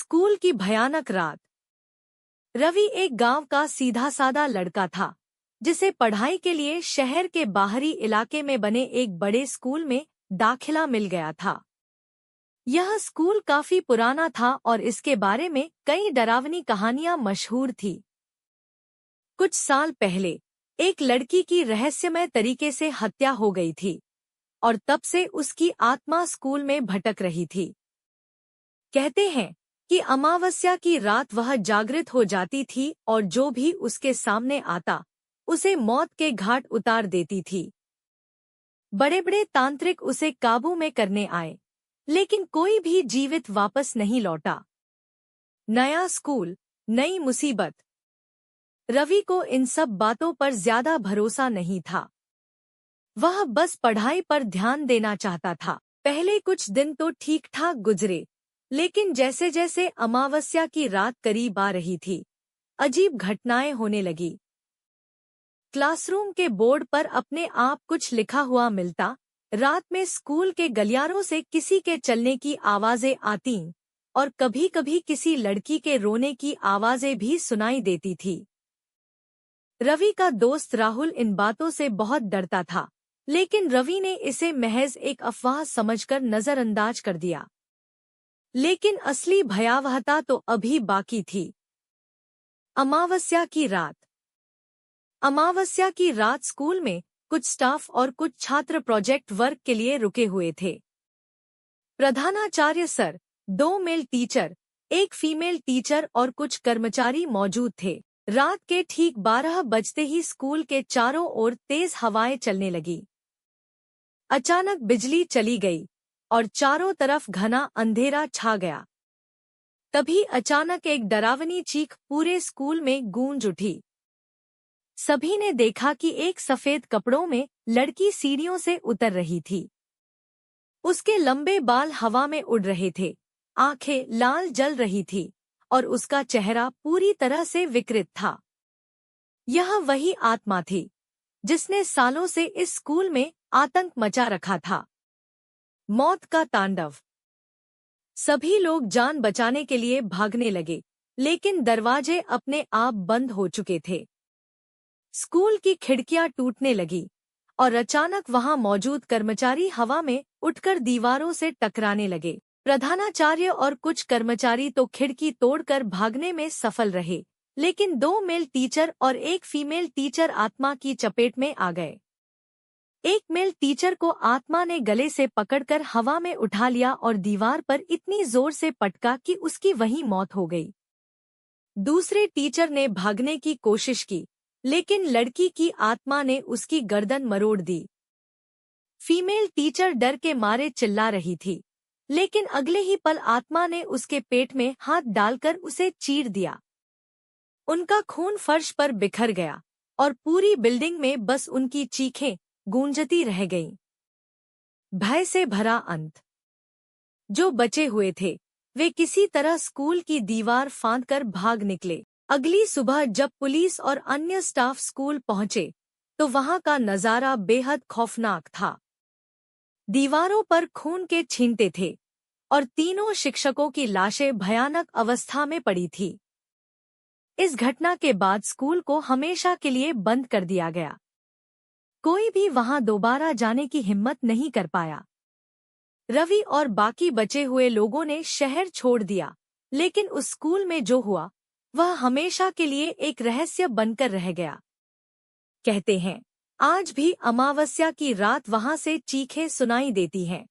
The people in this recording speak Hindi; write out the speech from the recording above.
स्कूल की भयानक रात। रवि एक गांव का सीधा साधा लड़का था जिसे पढ़ाई के लिए शहर के बाहरी इलाके में बने एक बड़े स्कूल में दाखिला मिल गया था। यह स्कूल काफी पुराना था और इसके बारे में कई डरावनी कहानियां मशहूर थी। कुछ साल पहले एक लड़की की रहस्यमय तरीके से हत्या हो गई थी और तब से उसकी आत्मा स्कूल में भटक रही थी। कहते हैं कि अमावस्या की रात वह जागृत हो जाती थी और जो भी उसके सामने आता उसे मौत के घाट उतार देती थी। बड़े बड़े तांत्रिक उसे काबू में करने आए, लेकिन कोई भी जीवित वापस नहीं लौटा। नया स्कूल, नई मुसीबत। रवि को इन सब बातों पर ज्यादा भरोसा नहीं था। वह बस पढ़ाई पर ध्यान देना चाहता था। पहले कुछ दिन तो ठीक ठाक गुजरे, लेकिन जैसे जैसे अमावस्या की रात करीब आ रही थी, अजीब घटनाएं होने लगी। क्लासरूम के बोर्ड पर अपने आप कुछ लिखा हुआ मिलता, रात में स्कूल के गलियारों से किसी के चलने की आवाजें आतीं और कभी-कभी किसी लड़की के रोने की आवाजें भी सुनाई देती थी। रवि का दोस्त राहुल इन बातों से बहुत डरता था, लेकिन रवि ने इसे महज एक अफवाह समझकर नजरअंदाज कर दिया। लेकिन असली भयावहता तो अभी बाकी थी। अमावस्या की रात। अमावस्या की रात स्कूल में कुछ स्टाफ और कुछ छात्र प्रोजेक्ट वर्क के लिए रुके हुए थे। प्रधानाचार्य सर, 2 मेल टीचर, एक फीमेल टीचर और कुछ कर्मचारी मौजूद थे। रात के ठीक 12 बजते ही स्कूल के चारों ओर तेज हवाएं चलने लगी। अचानक बिजली चली गई और चारों तरफ घना अंधेरा छा गया। तभी अचानक एक डरावनी चीख पूरे स्कूल में गूंज उठी। सभी ने देखा कि एक सफेद कपड़ों में लड़की सीढ़ियों से उतर रही थी। उसके लंबे बाल हवा में उड़ रहे थे, आंखें लाल जल रही थी और उसका चेहरा पूरी तरह से विकृत था। यह वही आत्मा थी जिसने सालों से इस स्कूल में आतंक मचा रखा था। मौत का तांडव। सभी लोग जान बचाने के लिए भागने लगे, लेकिन दरवाजे अपने आप बंद हो चुके थे। स्कूल की खिड़कियां टूटने लगी और अचानक वहां मौजूद कर्मचारी हवा में उठकर दीवारों से टकराने लगे। प्रधानाचार्य और कुछ कर्मचारी तो खिड़की तोड़कर भागने में सफल रहे, लेकिन 2 मेल टीचर और एक फीमेल टीचर आत्मा की चपेट में आ गए। एक मेल टीचर को आत्मा ने गले से पकड़कर हवा में उठा लिया और दीवार पर इतनी जोर से पटका कि उसकी वहीं मौत हो गई। दूसरे टीचर ने भागने की कोशिश की, लेकिन लड़की की आत्मा ने उसकी गर्दन मरोड़ दी। फीमेल टीचर डर के मारे चिल्ला रही थी, लेकिन अगले ही पल आत्मा ने उसके पेट में हाथ डालकर उसे चीर दिया। उनका खून फर्श पर बिखर गया और पूरी बिल्डिंग में बस उनकी चीखें गूंजती रह गईं। भय से भरा अंत। जो बचे हुए थे वे किसी तरह स्कूल की दीवार फांदकर भाग निकले। अगली सुबह जब पुलिस और अन्य स्टाफ स्कूल पहुंचे तो वहां का नजारा बेहद खौफनाक था। दीवारों पर खून के छींटे थे और तीनों शिक्षकों की लाशें भयानक अवस्था में पड़ी थी। इस घटना के बाद स्कूल को हमेशा के लिए बंद कर दिया गया। कोई भी वहां दोबारा जाने की हिम्मत नहीं कर पाया। रवि और बाकी बचे हुए लोगों ने शहर छोड़ दिया, लेकिन उस स्कूल में जो हुआ वह हमेशा के लिए एक रहस्य बनकर रह गया। कहते हैं, आज भी अमावस्या की रात वहां से चीखें सुनाई देती हैं।